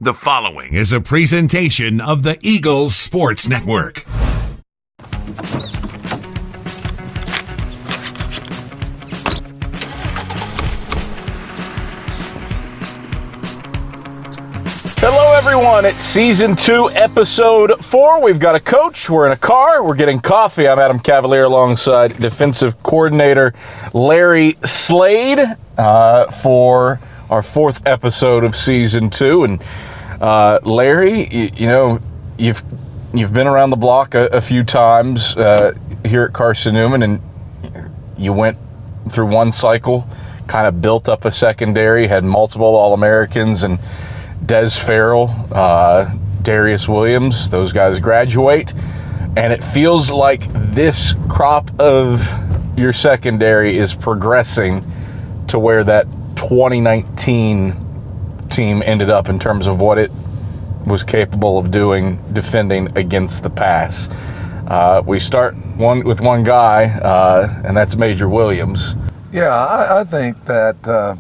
The following is a presentation of the Eagles Sports Network. Hello everyone, it's season 2, episode 4. We've got a coach, we're in a car, we're getting coffee. I'm Adam Cavalier alongside defensive coordinator Larry Slade for our 4th episode of season 2. And Larry, you've been around the block a few times here at Carson-Newman, and you went through one cycle, kind of built up a secondary, had multiple All-Americans, and Des Farrell, Darius Williams, those guys graduate, and it feels like this crop of your secondary is progressing to where that 2019 team ended up in terms of what it was capable of doing defending against the pass. We start with one guy, and that's Major Williams. Yeah, I think that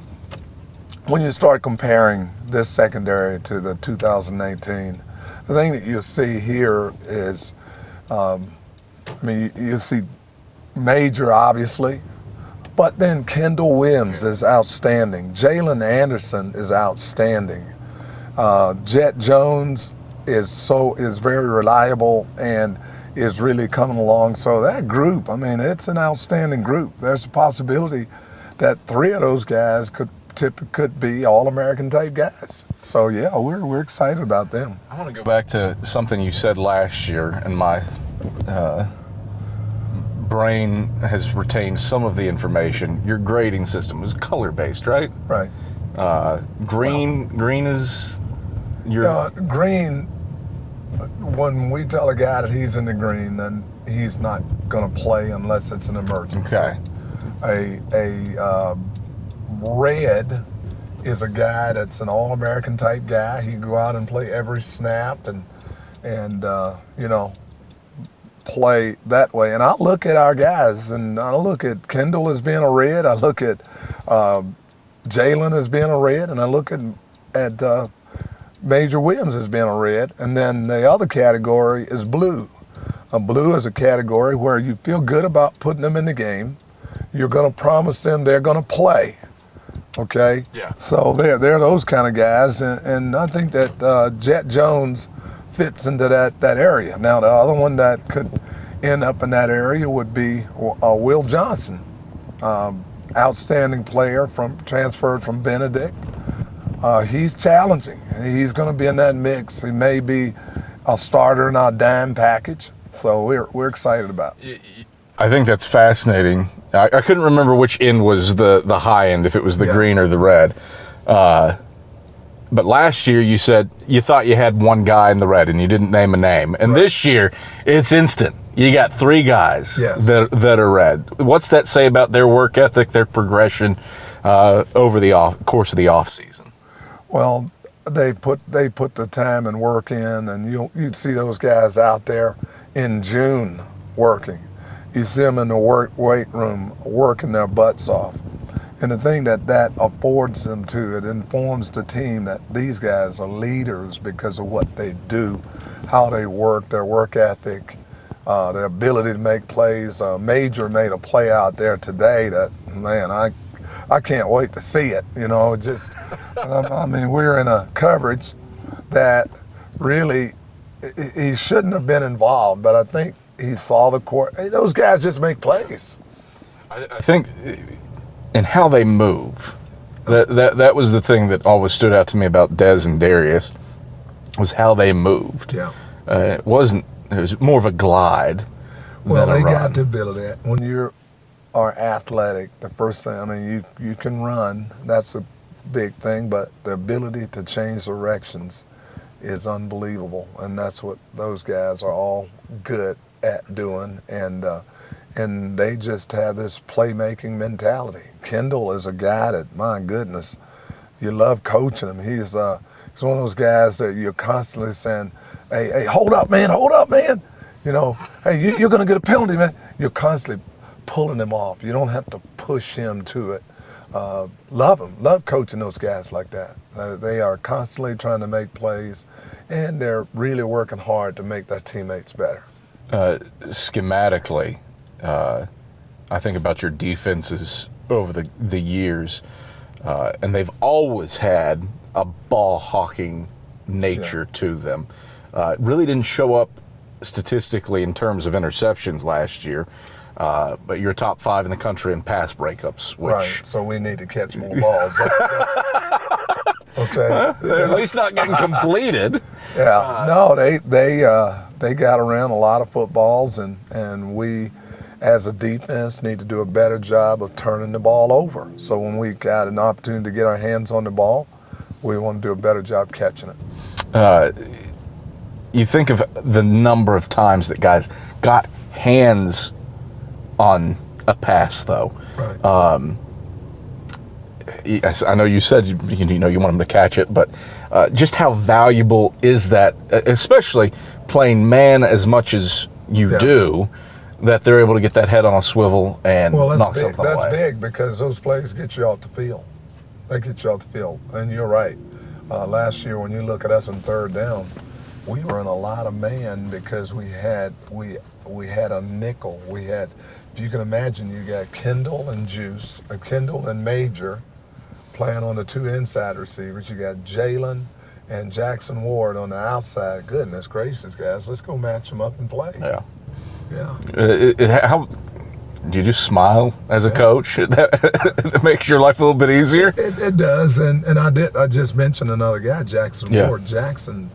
when you start comparing this secondary to the 2018, the thing that you'll see here is, you see Major, obviously, but then Kendall Williams is outstanding. Jalen Anderson is outstanding. Jet Jones is very reliable and is really coming along. So that group, it's an outstanding group. There's a possibility that 3 of those guys could be All-American type guys. So yeah, we're excited about them. I want to go back to something you said last year, and my brain has retained some of the information. Your grading system was color-based, right? Right. Green is your... green, when we tell a guy that he's in the green, then he's not going to play unless it's an emergency. Okay. A red is a guy that's an All-American type guy. He can go out and play every snap and play that way. And I look at our guys, and I look at Kendall as being a red. I look at Jalen as being a red, and I look at Major Williams as being a red. And then the other category is blue. Blue is a category where you feel good about putting them in the game. You're going to promise them they're going to play. Okay? Yeah. So they're those kind of guys, and I think that Jet Jones fits into that area. Now, the other one that could end up in that area would be Will Johnson, outstanding player transferred from Benedict. He's challenging. He's going to be in that mix. He may be a starter in our dime package, so we're excited about it. I think that's fascinating. I couldn't remember which end was the high end, if it was the green or the red. But last year you said you thought you had one guy in the red and you didn't name a name. And This year it's instant. You got 3 guys that are red. What's that say about their work ethic, their progression over the course of the off season? Well, they put the time and work in, and you'd see those guys out there in June working. You see them in the weight room working their butts off. And the thing that affords them to, it informs the team that these guys are leaders because of what they do, how they work, their work ethic, their ability to make plays. Major made a play out there today that, man, I can't wait to see it. We're in a coverage that really, he shouldn't have been involved, but I think he saw the court. Hey, those guys just make plays. I think in how they move, that was the thing that always stood out to me about Des and Darius, was how they moved. Yeah. It was more of a glide. Well, than a they run. got the ability. When you are athletic, the first thing, you can run. That's a big thing, but the ability to change directions is unbelievable, and that's what those guys are all good at doing, and they just have this playmaking mentality. Kendall is a guy that, my goodness, you love coaching him. He's one of those guys that you're constantly saying, hey, hold up, man. Hey, you're going to get a penalty, man. You're constantly pulling him off. You don't have to push him to it. love them, love coaching those guys like that. They are constantly trying to make plays, and they're really working hard to make their teammates better. Schematically, I think about your defenses over the years, and they've always had a ball hawking nature to them. It really didn't show up statistically in terms of interceptions last year, but you're top 5 in the country in pass breakups. Which, right, so we need to catch more balls. Okay. At least not getting completed. Yeah, no, they got around a lot of footballs, and we, as a defense, need to do a better job of turning the ball over. So when we got an opportunity to get our hands on the ball, we want to do a better job catching it. You think of the number of times that guys got hands on a pass, though. Right. I know you said you want them to catch it, but just how valuable is that, especially playing man as much as you do, that they're able to get that head on a swivel and knock something away? That's big because those plays get you off the field. They get you off the field, and you're right. Last year, when you look at us in third down, we were in a lot of man because we had a nickel. We had, if you can imagine, you got Kendall and Juice, Kendall and Major playing on the 2 inside receivers. You got Jalen and Jackson Ward on the outside. Goodness gracious, guys, let's go match them up and play. Yeah. Yeah. How do you just smile as a coach? That makes your life a little bit easier. It does, and I just mentioned another guy, Jackson Ward. Jackson,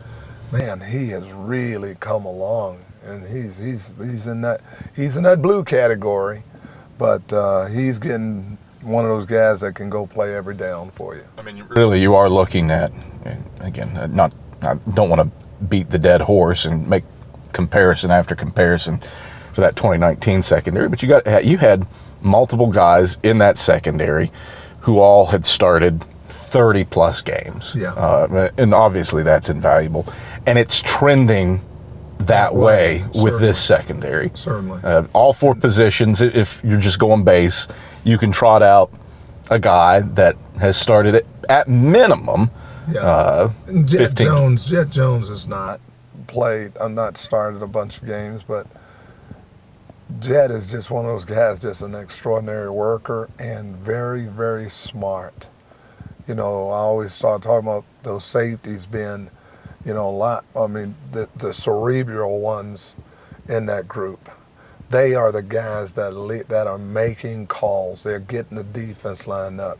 man, he has really come along, and he's in that blue category, but he's getting one of those guys that can go play every down for you. I mean, really, you are looking at, again, I don't want to beat the dead horse and make comparison after comparison to that 2019 secondary, but you had multiple guys in that secondary who all had started 30 plus games. Yeah. And obviously that's invaluable, and it's trending that way with this secondary. Certainly. All 4 positions, if you're just going base, you can trot out a guy that has started at minimum. Yeah. Jet 15. Jones has not played. I'm not started a bunch of games, but Jet is just one of those guys, just an extraordinary worker and very, very smart. I always start talking about those safeties being, a lot. I mean, the cerebral ones in that group. They are the guys that are making calls. They're getting the defense lined up.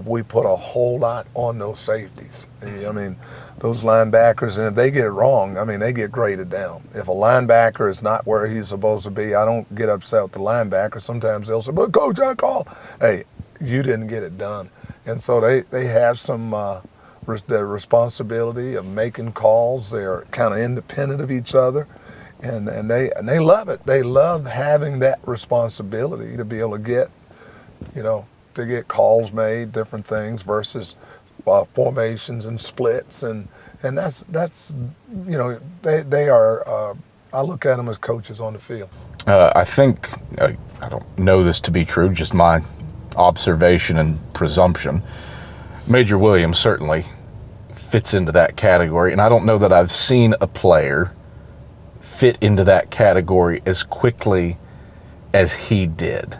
We put a whole lot on those safeties. I mean, those linebackers, and if they get it wrong, I mean, they get graded down. If a linebacker is not where he's supposed to be, I don't get upset with the linebacker. Sometimes they'll say, but Coach, I called. Hey, you didn't get it done. And so they have some the responsibility of making calls. They're kind of independent of each other. And they love it. They love having that responsibility to be able to get, to get calls made, different things versus formations and splits, and that's they are. I look at them as coaches on the field. I think I don't know this to be true, just my observation and presumption. Major Williams certainly fits into that category, and I don't know that I've seen a player fit into that category as quickly as he did.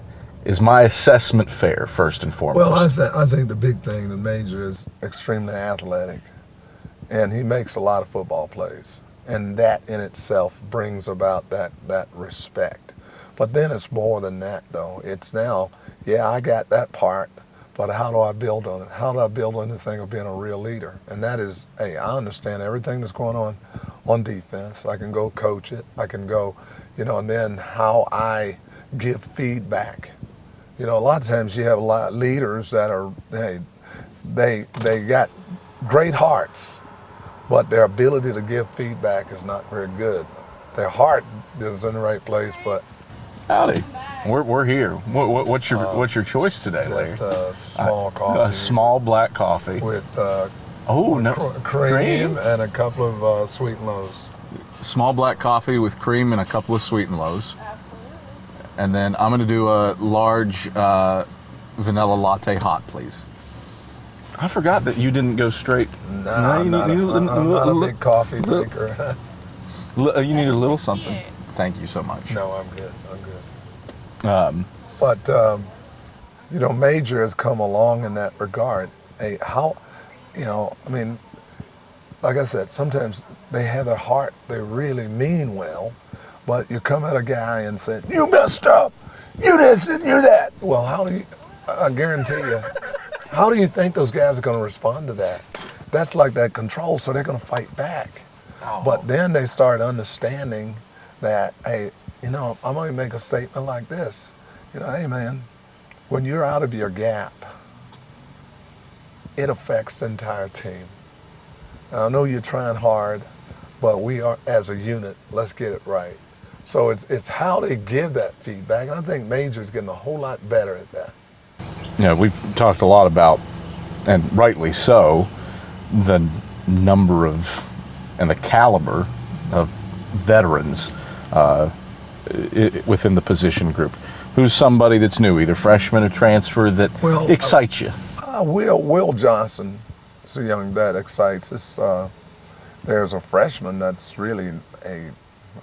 Is my assessment fair, first and foremost? Well, I think the big thing, the Major is extremely athletic, and he makes a lot of football plays, and that in itself brings about that respect. But then it's more than that, though. It's now, I got that part, but how do I build on it? How do I build on this thing of being a real leader? And that is, I understand everything that's going on defense. I can go coach it. I can go, and then how I give feedback. A lot of times you have a lot of leaders that are, they got great hearts, but their ability to give feedback is not very good. Their heart is in the right place, but. Howdy, we're here. What's your choice today, Larry? Just a small coffee. A small black coffee with cream and a couple of sweet and lows. Small black coffee with cream and a couple of sweet and lows. And then I'm going to do a large vanilla latte hot, please. I forgot that you didn't go straight. No, I'm not a big coffee drinker. You need a little something. Thank you so much. No, I'm good. But Major has come along in that regard. Hey, like I said, sometimes they have their heart, they really mean well, but you come at a guy and say, you messed up, you this and you that. Well, I guarantee you, how do you think those guys are going to respond to that? That's like that control, so they're going to fight back. Oh. But then they start understanding that, hey, I'm going to make a statement like this. Hey, man, when you're out of your gap, it affects the entire team. And I know you're trying hard, but we are, as a unit, let's get it right. So it's how they give that feedback, and I think Major's getting a whole lot better at that. We've talked a lot about, and rightly so, the number of and the caliber of veterans within the position group. Who's somebody that's new, either freshman or transfer, that excites you? Will Johnson is a young that excites us. There's a freshman that's really a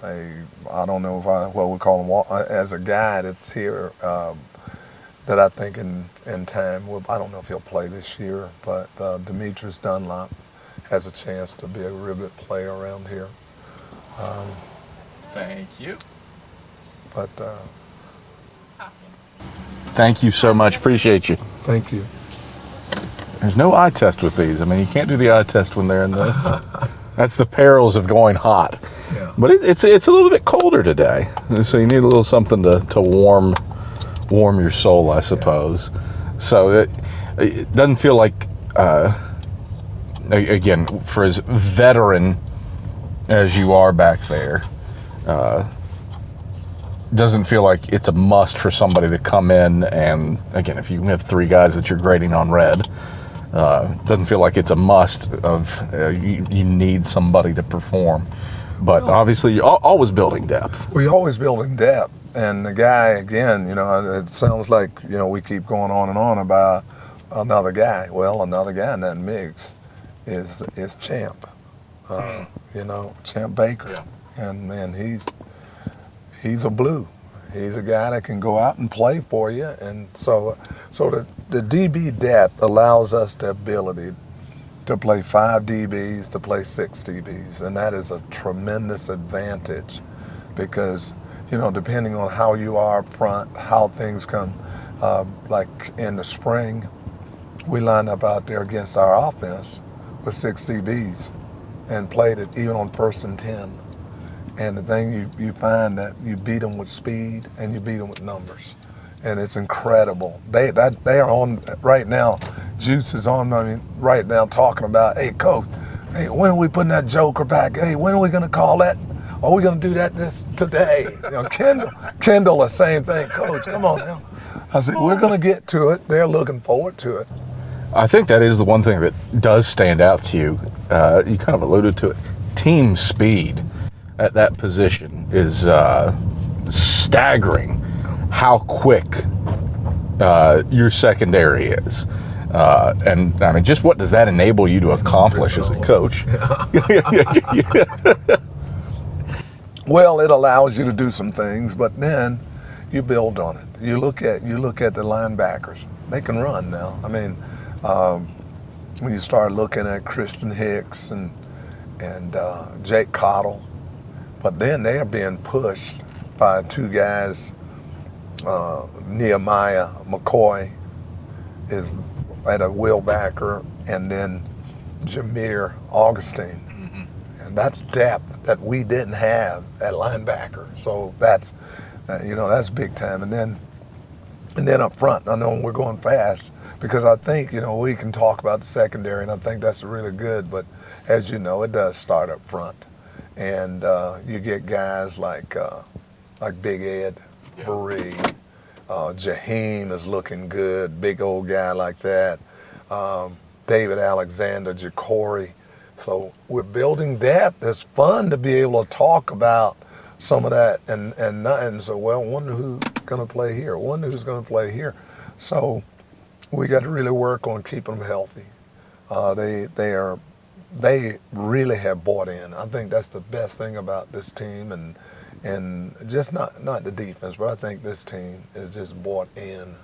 I don't know what we call him as a guy that's here that I think in time, I don't know if he'll play this year, but Demetrius Dunlop has a chance to be a real good player around here. Thank you. But thank you so much. Appreciate you. Thank you. There's no eye test with these. I mean, you can't do the eye test when they're in the. That's the perils of going hot. Yeah. But it's a little bit colder today, so you need a little something to warm your soul, I suppose. Yeah. So it doesn't feel like, again, for as veteran as you are back there, doesn't feel like it's a must for somebody to come in and, again, if you have three guys that you're grading on red, doesn't feel like it's a must of you need somebody to perform. But obviously, you're always building depth. We're always building depth. And the guy, again, it sounds like, we keep going on and on about another guy. Well, another guy in that mix is Champ, Champ Baker. Yeah. And, man, he's a blue. He's a guy that can go out and play for you. And so the DB depth allows us the ability to play 5 DBs, to play 6 DBs. And that is a tremendous advantage because, depending on how you are up front, how things come, like in the spring, we lined up out there against our offense with 6 DBs and played it even on 1st and 10. And the thing you find that you beat them with speed and you beat them with numbers. And it's incredible. They are on right now. Juice is on right now talking about, hey, coach, hey, when are we putting that joker back? Hey, when are we going to call that? Are we going to do that today? Kendall, the same thing. Coach, come on now. I said, we're going to get to it. They're looking forward to it. I think that is the one thing that does stand out to you. You kind of alluded to it. Team speed at that position is staggering how quick your secondary is. And I mean, just what does that enable you to accomplish as a coach? Well, it allows you to do some things, but then you build on it. You look at the linebackers. They can run now. I mean, when you start looking at Christian Hicks and Jake Cottle, but then they are being pushed by 2 guys. Nehemiah McCoy is at a wheelbacker, and then Jameer Augustine. Mm-hmm. And that's depth that we didn't have at linebacker. So that's big time. And then up front, I know we're going fast because I think, we can talk about the secondary, and I think that's really good. But as you know, it does start up front. And you get guys like Big Ed, Varee, Jaheim is looking good, big old guy like that. David Alexander, Jacory. So we're building depth. It's fun to be able to talk about some of that and so, wonder who's going to play here, wonder who's going to play here. So we got to really work on keeping them healthy. They really have bought in. I think that's the best thing about this team, and just not the defense, but I think this team is just bought in.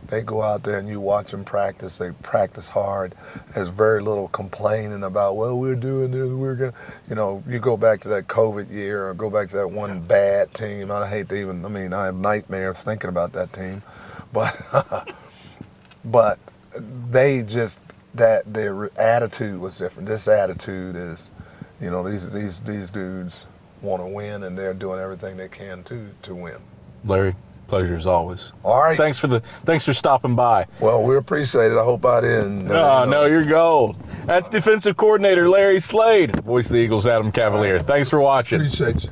They go out there and you watch them practice. They practice hard. There's very little complaining about, well, we're doing this, we're going to, you go back to that COVID year or go back to that one bad team. I hate to even, I have nightmares thinking about that team. But, but they just, that their attitude was different. This attitude is, these dudes want to win, and they're doing everything they can to win. Larry, pleasure as always. All right. Thanks for stopping by. Well, we appreciate it. I hope I didn't. No, you're gold. That's defensive coordinator Larry Slade, voice of the Eagles, Adam Cavalier. Thanks for watching. Appreciate you.